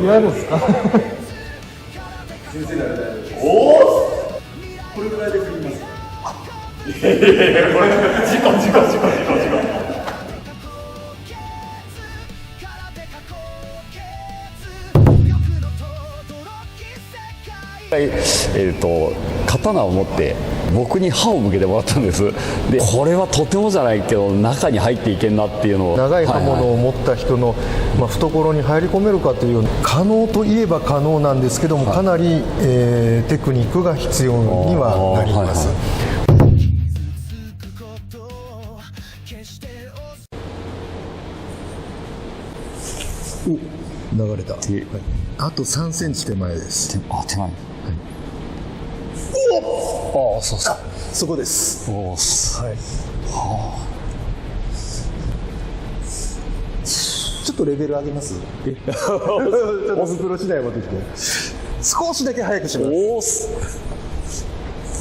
嫌ですか？先生なりたい。おお。これぐらいで振ります。いやいやいや、これ事故。刀を持って僕に刃を向けてもらったんです。でこれはとてもじゃないけど中に入っていけんなっていうのを、長い刃物を持った人の、懐に入り込めるかという可能といえば可能なんですけども、かなり、テクニックが必要にはなります。流れた、あと3センチ手前です。手前、そこです。ちょっとレベル上げます？ちょっと袋次第持ってきて少しだけ早くします。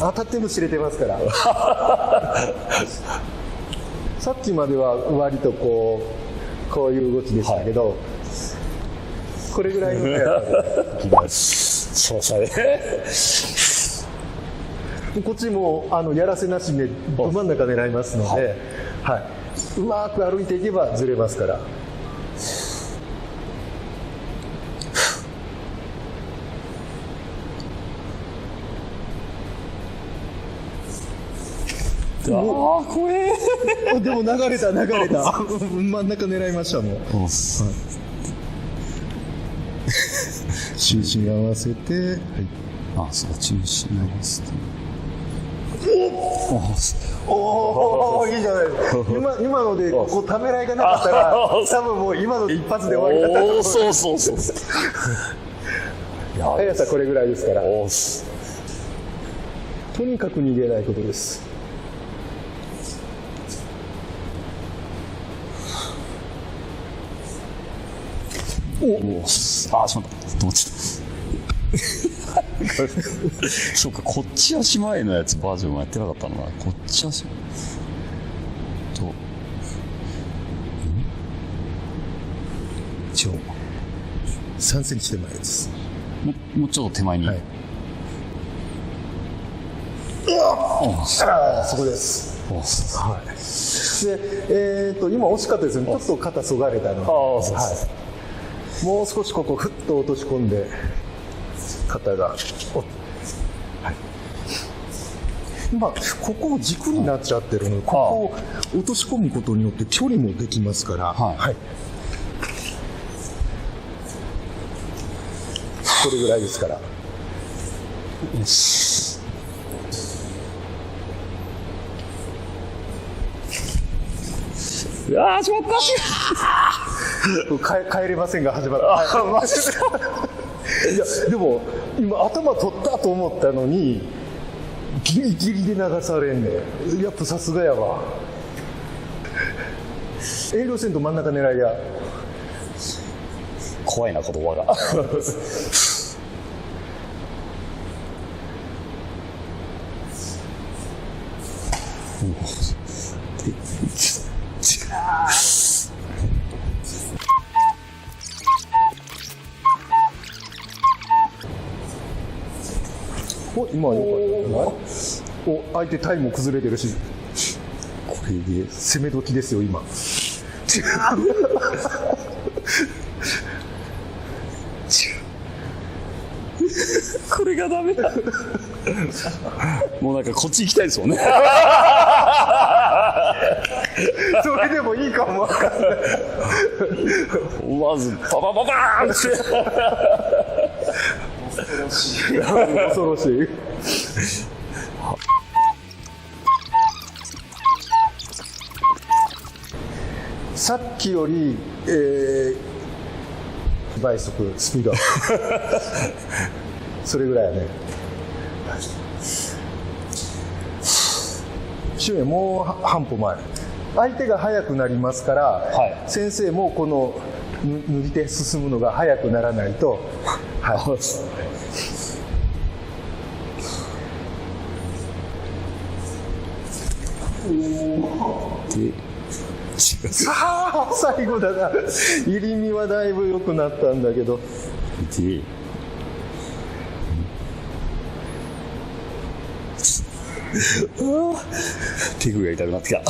当たっても知れてますからさっきまでは割とこういう動きでしたけど、これぐらいの速さでいきます。そうですね。こっちもやらせなしでど真ん中狙いますので、うまく歩いていけばずれますから。怖え。でも流れた真ん中狙いましたもん。中心合わせて、そう中心合わせて、おー、いいじゃないですか。今のでここためらいがなかったら多分もう今ので一発で終わりだったと思う。そう速さこれぐらいですから、とにかく逃げないことです。しまったと思っちゃったそうか、こっち足前のやつバージョンもやってなかったのかな。こっち足前と一応3センチ手前です。もうちょっと手前に、そこです。で、今惜しかったですね。ちょっと肩そがれたので、もう少しここふっと落とし込んで肩が、今ここを軸になっちゃってるので、ここを落とし込むことによって距離もできますから、これぐらいですから。しまった帰れませんが始まった。いやでも今頭取ったと思ったのにギリギリで流されんね。やっぱさすがやわ。遠慮せんと真ん中狙いや。怖いな言葉が今よかった。相手タイも崩れてるし、これで攻め時ですよ今これがダメだもうなんかこっち行きたいですもんねそれでもいいかもわかんないまずパパパパーンって恐ろしいさっきより、倍速スピードそれぐらいやね。周囲もう半歩前、相手が速くなりますから、先生もこの塗り手進むのが速くならないと、で最後だな。入り身はだいぶ良くなったんだけど、で、手首が痛くなってきた。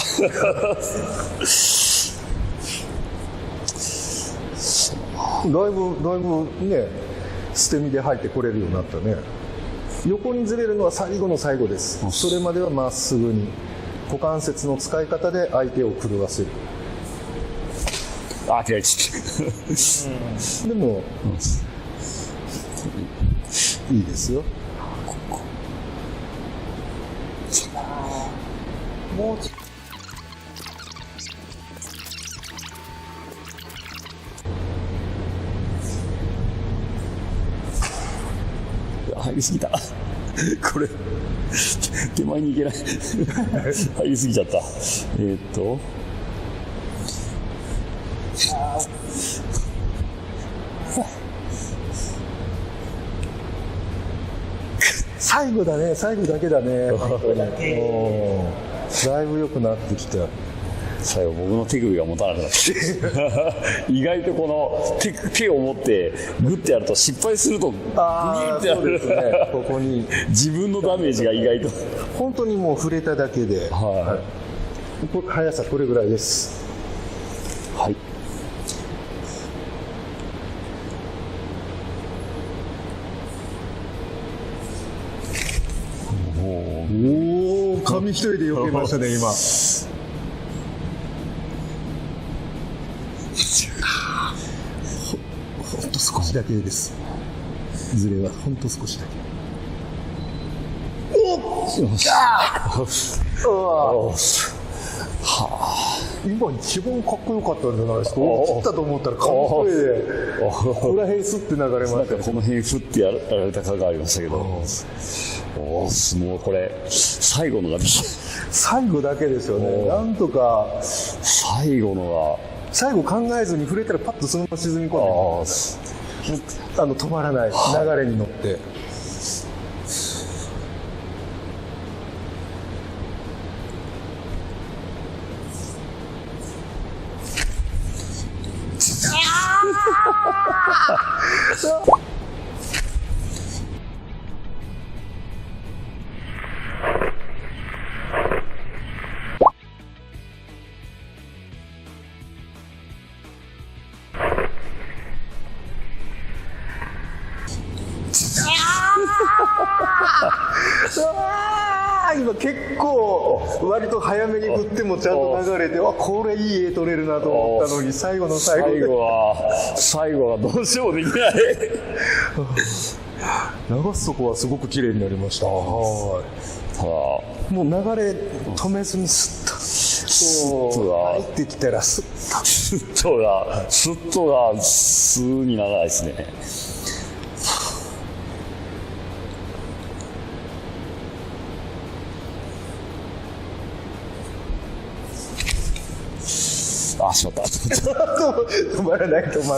だいぶね、捨て身で入ってこれるようになったね。横にずれるのは最後の最後です。それまではまっすぐに股関節の使い方で相手を狂わせる。あ、嫌いちでも、いいですよ。もうちょっと入りすぎた。これ手前に行けない。入りすぎちゃった。最後だね、最後だけだね。本当にだいぶ良くなってきた。最後僕の手首が持たなくなって意外とこの 手を持ってグッてやると失敗するとグイーってやる、ね、ここに自分のダメージが意外と本当にもう触れただけで、はい、速さこれぐらいです。はい。おお、紙一人で避けましたね今。ほんと少しだけです。ずれはほんと少しだけ。今一番かっこよかったんじゃないですか。切ったと思ったら紙一人でここら辺スッて流れましたね。この辺振ってやられた感がありましたけど、もうこれ最後のが最後だけですよね。なんとか最後考えずに触れたらパッとそのまま沈み込んで、止まらない流れに乗って。今結構割と早めに振ってもちゃんと流れて、これいい絵撮れるなと思ったのに、最後の最後で最後はどうしようもできない流すとこはすごく綺麗になりました。もう流れ止めずにスッと入ってきたらスッとが数にならないですね。あ、しまった止まらないちょっと今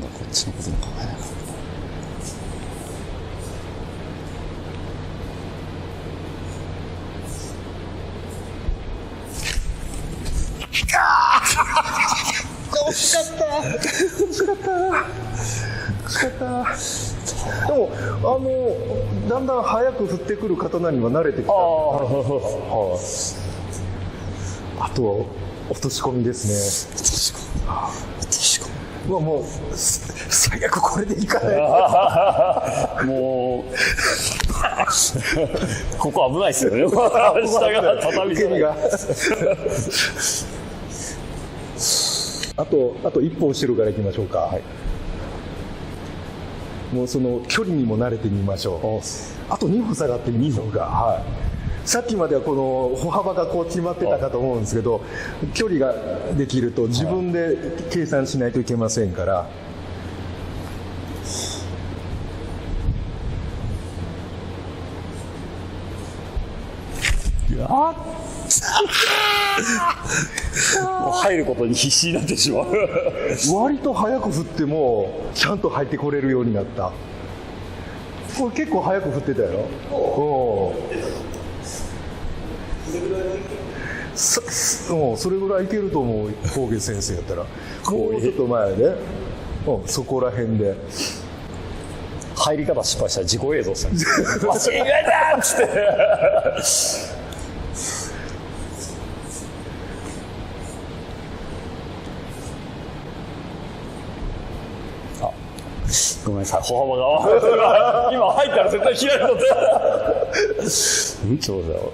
度はこっちのことも考えながら。惜しかったでもだんだん早く振ってくる刀には慣れてきた。あとは落とし込みですね。落とし込みもう最悪これでいかないもうここ危ないですよね。下が畳じゃない。あと一本後ろからいきましょうか。はい、もうその距離にも慣れてみましょう。あと2歩下がってみましょうか。はい、さっきまではこの歩幅がこう決まってたかと思うんですけど、距離ができると自分で計算しないといけませんから。もう入ることに必死になってしまう。割と早く振ってもちゃんと入ってこれるようになった。これ結構早く振ってたやろ。それぐらいいけると思う、工芸先生やったら。もうちょっと前で、そこら辺で。入り方失敗したら自己映像ですね間違えたっつってあ、ごめんなさい、歩幅が今入ったら絶対開いとったうん、ちょうだよ。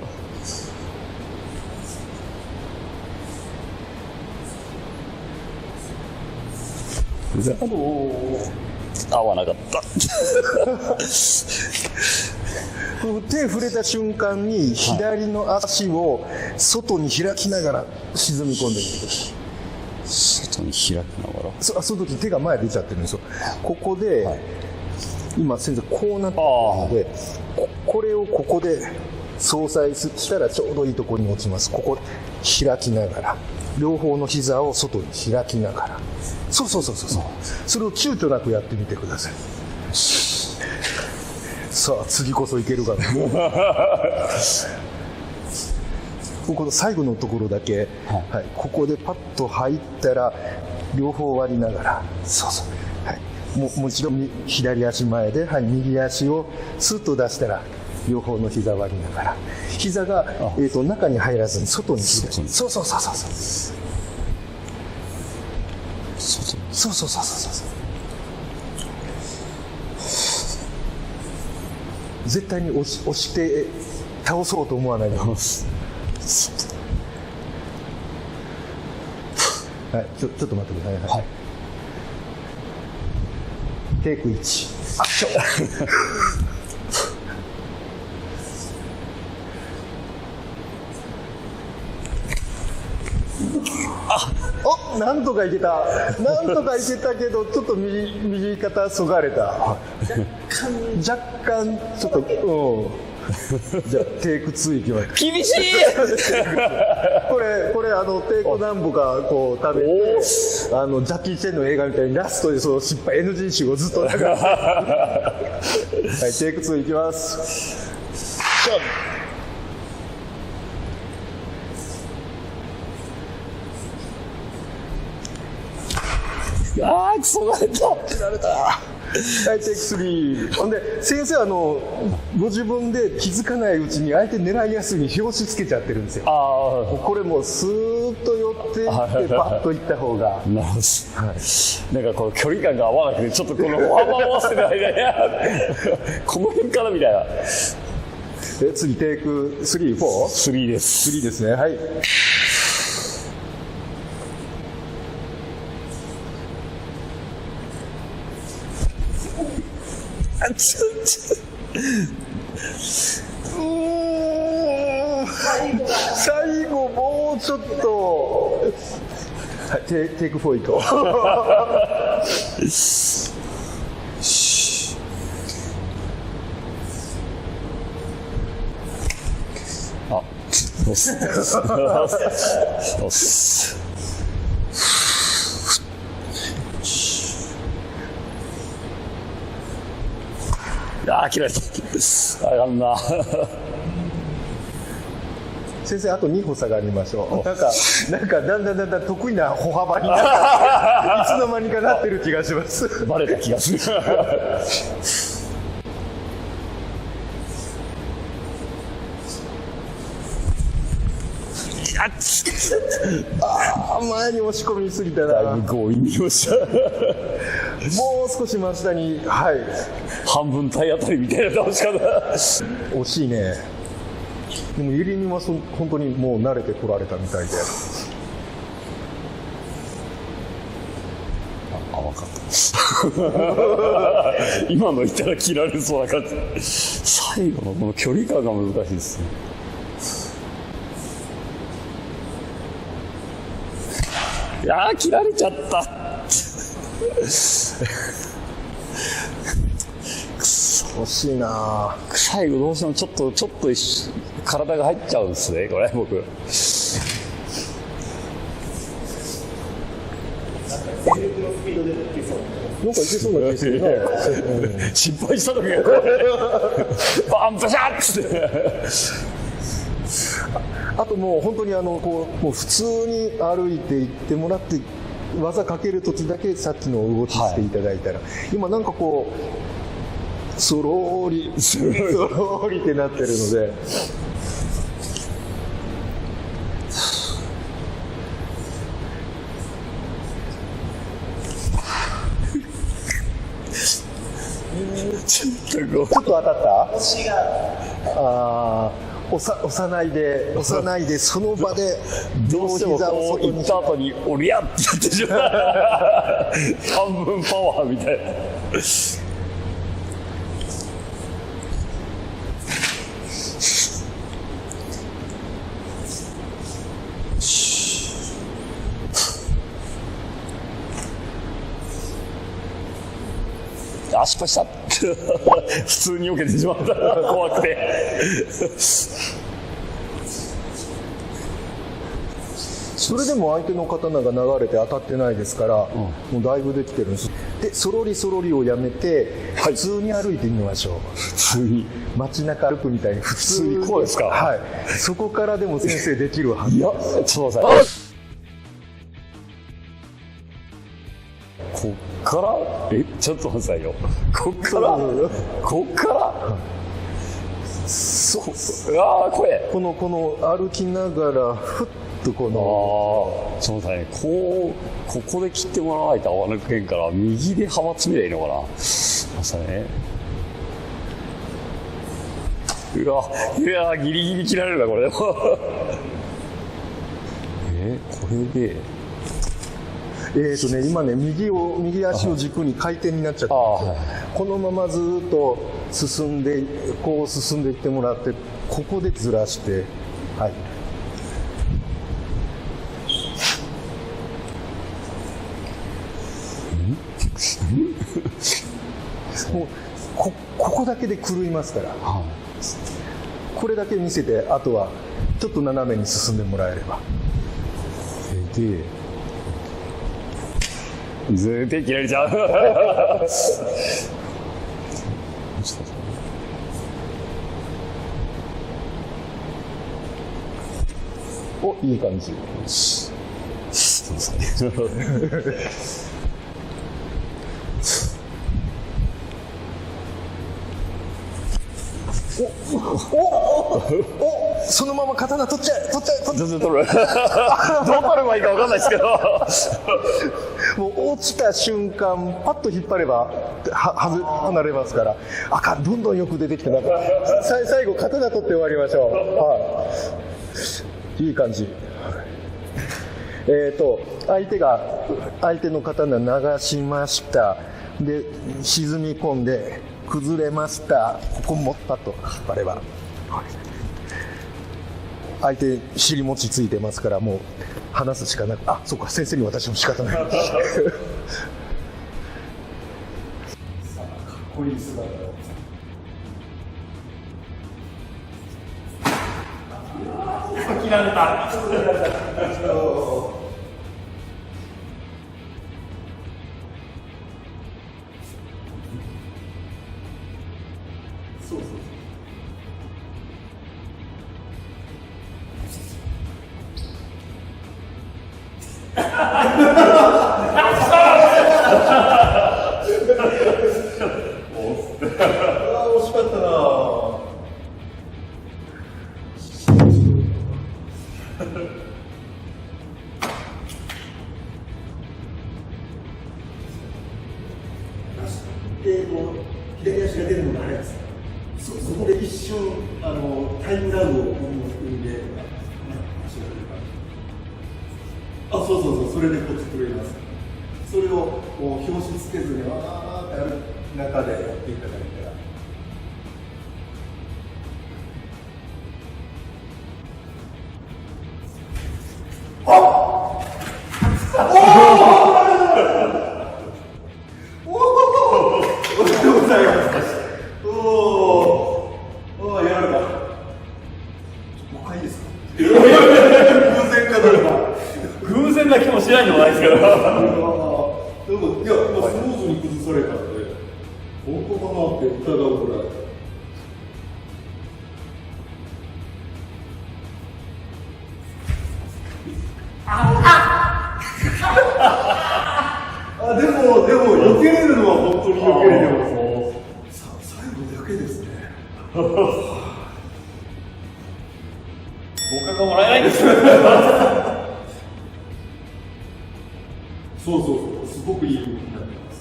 合わなかった手触れた瞬間に左の足を外に開きながら沈み込んでみてください。外に開きながら、その時手が前出ちゃってるんですよ。ここで、今先生こうなってるので、これをここで相殺したらちょうどいいところに落ちます。ここ開きながら、両方の膝を外に開きながら、そうそれを躊躇なくやってみてください。さあ次こそいけるかなこの最後のところだけ、ここでパッと入ったら両方割りながら、もう一度左足前で、右足をスッと出したら両方の膝割りながら、膝が、中に入らずに外に開く。そう絶対に押して倒そうと思わないでちょっと待ってください。テイク1、アクションなんとかいけたけど、ちょっと右肩そがれた。若干ちょっと、じゃあテイク2いきます。厳しいこれテイク何本かこう食べて、ジャッキー・チェンの映画みたいにラストでその失敗 NG 集をずっと流してテイク2いきます。あー、くそがれた。切られた。はい、テイク3。ほんで、先生ご自分で気づかないうちに相手狙いやすいに拍子つけちゃってるんですよ。これもうスーッと寄っていってパッといった方が。なるほど。なんかこの距離感が合わなくて、ちょっとこの歩幅を合わせてる間にこの辺からみたいな。次テイク3、4？ 3です。3ですね。はい。最後もうちょっと、テイク4いこう。よし。切られた。あかんな。先生、あと2歩下がりましょう。なんかだんだん得意な歩幅にいつの間にかなってる気がします。バレた気がする。前に押し込みすぎたな。だいぶ強引に押した。もう少し真下に、半分体当たりみたいな倒し方。惜しいね。でもゆりみは本当にもう慣れてこられたみたいで。甘かった。今の言ったら切られそうな感じ。最後のこの距離感が難しいですね。切られちゃった。惜しいな。最後どうしてもちょっと体が入っちゃうんですね、これ僕。なんかいけそうな気がするな。失敗した時がバンバシャッつって。あともう本当にこうもう普通に歩いていってもらって技かける時だけさっきの動きしていただいたら、今なんかこうそろーりってなってるので。ちょっと当たった？腰が押さないでその場でどうしてもこう行った後におりゃってやってしまう半分パワーみたいな。失敗した普通に避けてしまった怖くてそれでも相手の刀が流れて当たってないですから、もうだいぶできてるんです。でそろりをやめて普通に歩いてみましょう。普通に街中歩くみたいに普通にこうですか？はい、そこからでも先生できるはず。いやちょっと待って、こっからちょっと待ってくださいよ。こっからそう怖い。この歩きながらふっとこのちょっと待ってここで切ってもらわないと合わなくへんから右で幅詰めりゃいいのかな。ましたね。いやギリギリ切られるなこれでもこれで今ね右足を軸に回転になっちゃったんですよ。このままずっと進んでいってもらって、ここでずらして、はい、もうここだけで狂いますから、これだけ見せて、あとはちょっと斜めに進んでもらえれば。絶対切られちゃうお、いい感じ。そうですねお、そのまま刀取っちゃえ。取るどう取ればいいか分かんないですけどもう落ちた瞬間パッと引っ張れば離れますから。どんどんよく出てきて、なんか最後刀取って終わりましょう。はい、いい感じ。相手の刀流しました。で沈み込んで崩れました。ここもパッと引っ張れば、相手尻餅ついてますから、もう離すしかなく、そうか、先生に私も仕方ないかっこいい姿。切られた。惜しかったな。左足が出るのが早いです。そこで一瞬タイムラグを生んで、そうそれでこっちくれます。それを表紙つけずにわーってある中でやっていただいたら。偶然な気もしないでもないですけどいや、スムーズに崩されたんで、本当かなって疑うぐらい。でも避けれるのは本当に避けれてます。最後だけですね。合格がもらえないんですよ。そうすごくいい動きになってます。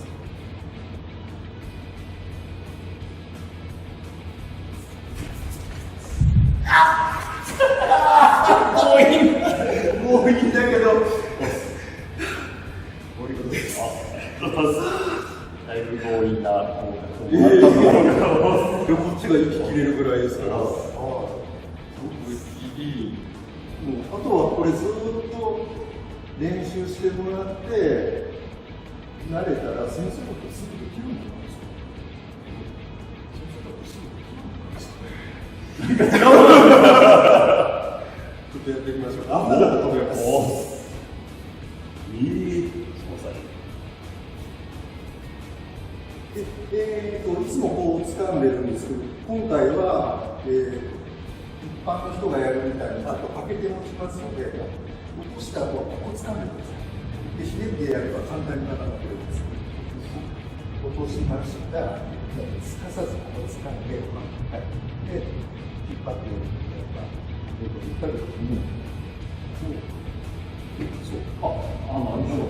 強引だけどお見事です。だいぶ強引な合格をこっちが息切れるぐらいですから、すごくいい。もうあとはこれずっと練習してもらって慣れたら先生のことすぐできるんじゃないですか。ちょっとやってみましょう。危なかったと思います。いつもこう掴んでるんですけど、今回は、一般の人がやるみたいにあと開けて持ちますので、落とした後はここ掴んでください。で、ひねってやれば簡単に中が取れます。落としました。すかさずここ掴んで、で、引っ張ってやる。引っ張るときに、そう。なるほど。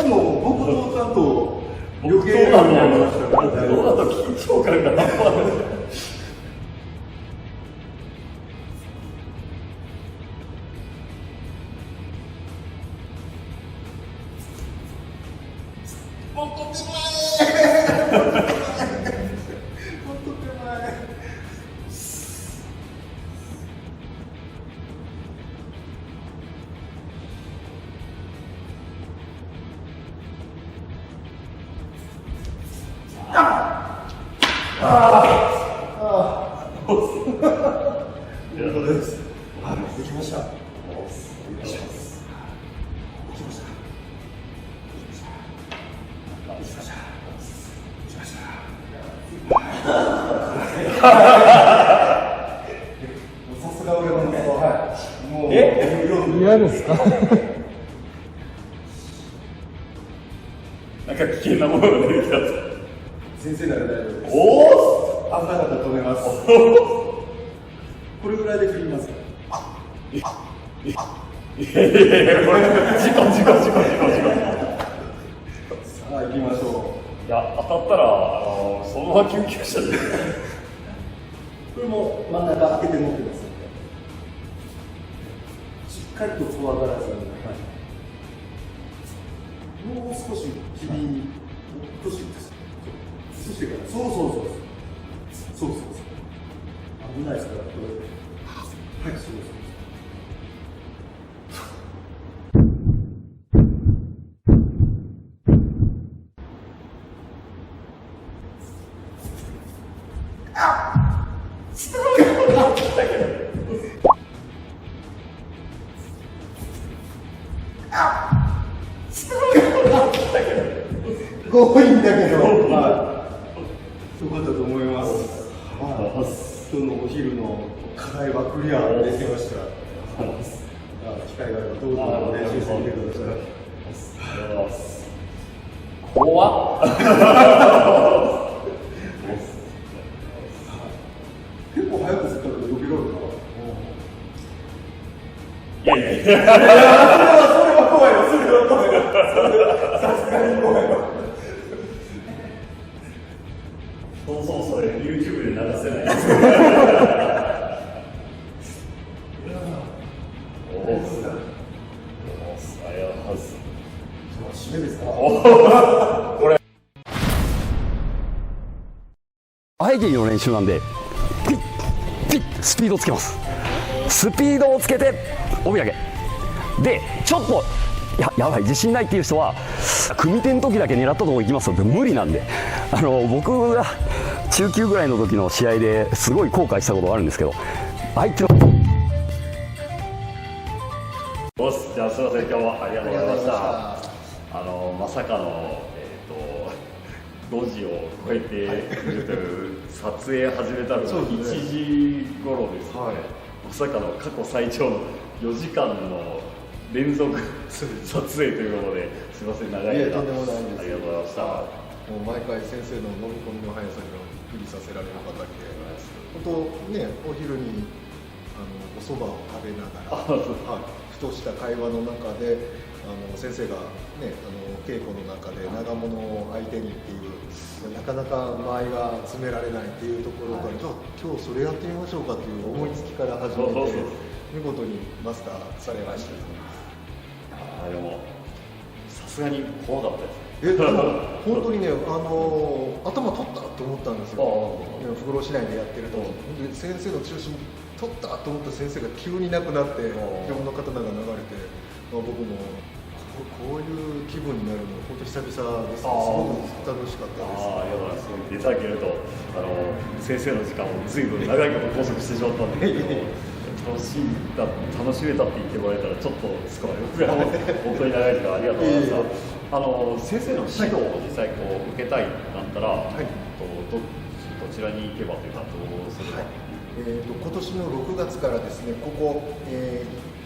でも僕とちゃんと余計なのになりましたから。どうだと緊張感が半端ない。もっと手前。できました。さすが俺のもう嫌ですか？なんか危険なものが出てきた。先生なら大丈夫です。おお、危なかったと思います。これぐらいで振りますか？いやこれ事故。さあ行きましょいや当たったらそのまま救急車で。う。これも真ん中開けて持ってますので、しっかりと怖がらずに、もう少し首に落としてください。そしてからそう危ないですから、これはい、そう強引だけど、よかったと思います。今日のお昼の課題はクリアできました。機会があればどうぞ練習してみてください。怖っ。結構早く振ったらよけられるか。いやそれは怖いわ。さすがに怖いわ。それ YouTube で流せない。締めですか？これ合気の練習なんでピッスピードつけます。スピードをつけて帯上げで、ちょっとやばい自信ないっていう人は組手の時だけ狙ったとこ行きますので無理なんで、僕が中級ぐらいの時の試合ですごい後悔したことがあるんですけど、相手のおっす。じゃあすいません、今日はありがとうございました。あまさかの、路地を越えているという撮影始めたのが1時頃ですね。まさかの過去最長の4時間の連続撮影ということで、すいません、長い間とんでもないです。ありがとうございました。もう毎回先生の飲み込みの速さにはびっくりさせられる方で、本当ね、お昼にお蕎麦を食べながら、ふとした会話の中で先生が、ね、稽古の中で長物を相手にっていうなかなか間合いが詰められないっていうところから、じゃあ今日それやってみましょうかっていう思いつきから始めて見事にマスターされました。でもさすがに怖かったです。でも本当にね、頭取ったと思ったんですよ、フクロウ市内でやってると。で先生の中心取ったと思った先生が急になくなって、自分の刀が流れて、僕もこういう気分になるのは本当久々ですね。すごく楽しかったです。ありがとうございます。そう言っていただけると、先生の時間をずいぶん長いこと拘束してしまったんですけど、楽しめたって言ってもらえたらちょっとすごい本当に長い時間ありがとうございました。先生の指導を実際こう受けたいんだったら、どちらに行けばというか、どうすれば、今年の6月からですね、ここ、兵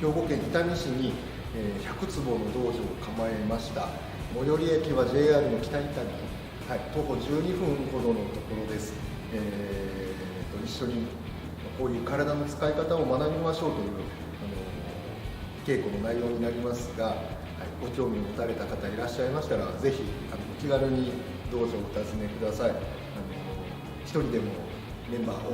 庫県伊丹市に、100坪の道場を構えました。最寄り駅は JR の北伊丹、徒歩12分ほどのところです。一緒にこういう体の使い方を学びましょうという稽古の内容になりますが、ご興味を持たれた方いらっしゃいましたら、ぜひお気軽に道場をお尋ねください。一人でもメンバー多く、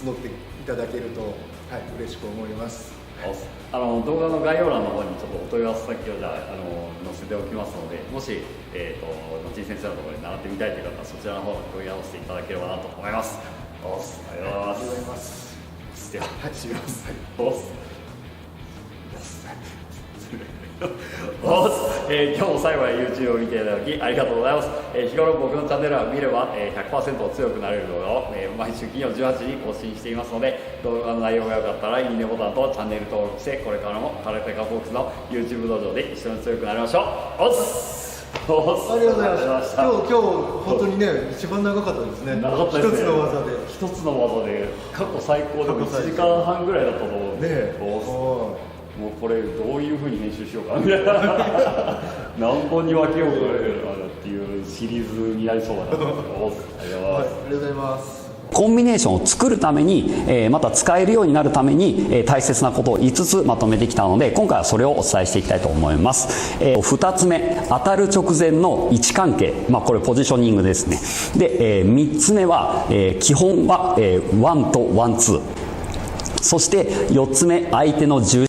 募っていただけると、嬉しく思います。動画の概要欄の方にちょっとお問い合わせ先を載せておきますので、もし、後井先生のところで習ってみたいという方は、そちらの方に問い合わせていただければなと思います。ありがとうございます。では、違います。今日も最後まで YouTube を見ていただきありがとうございます。日頃僕のチャンネルを見れば 100% 強くなれる動画を毎週金曜18時に更新していますので、動画の内容が良かったらいいねボタンとチャンネル登録して、これからも空手家フォークスの YouTube 道場で一緒に強くなりましょう。ありがとうございました。今日本当にね、一番長かったですね。長かったですね。一つの技で過去最高でも1時間半ぐらいだったと思うんですけど、もうこれどういうふうに編集しようかみたいな何本に分けようかっていうシリーズになりそうだなと思います。ありがとうございます。コンビネーションを作るために、また使えるようになるために、大切なことを5つまとめてきたので、今回はそれをお伝えしていきたいと思います。2つ目、当たる直前の位置関係、これポジショニングですね。で、3つ目は、基本は、ワンとワンツー。そして4つ目、相手の重心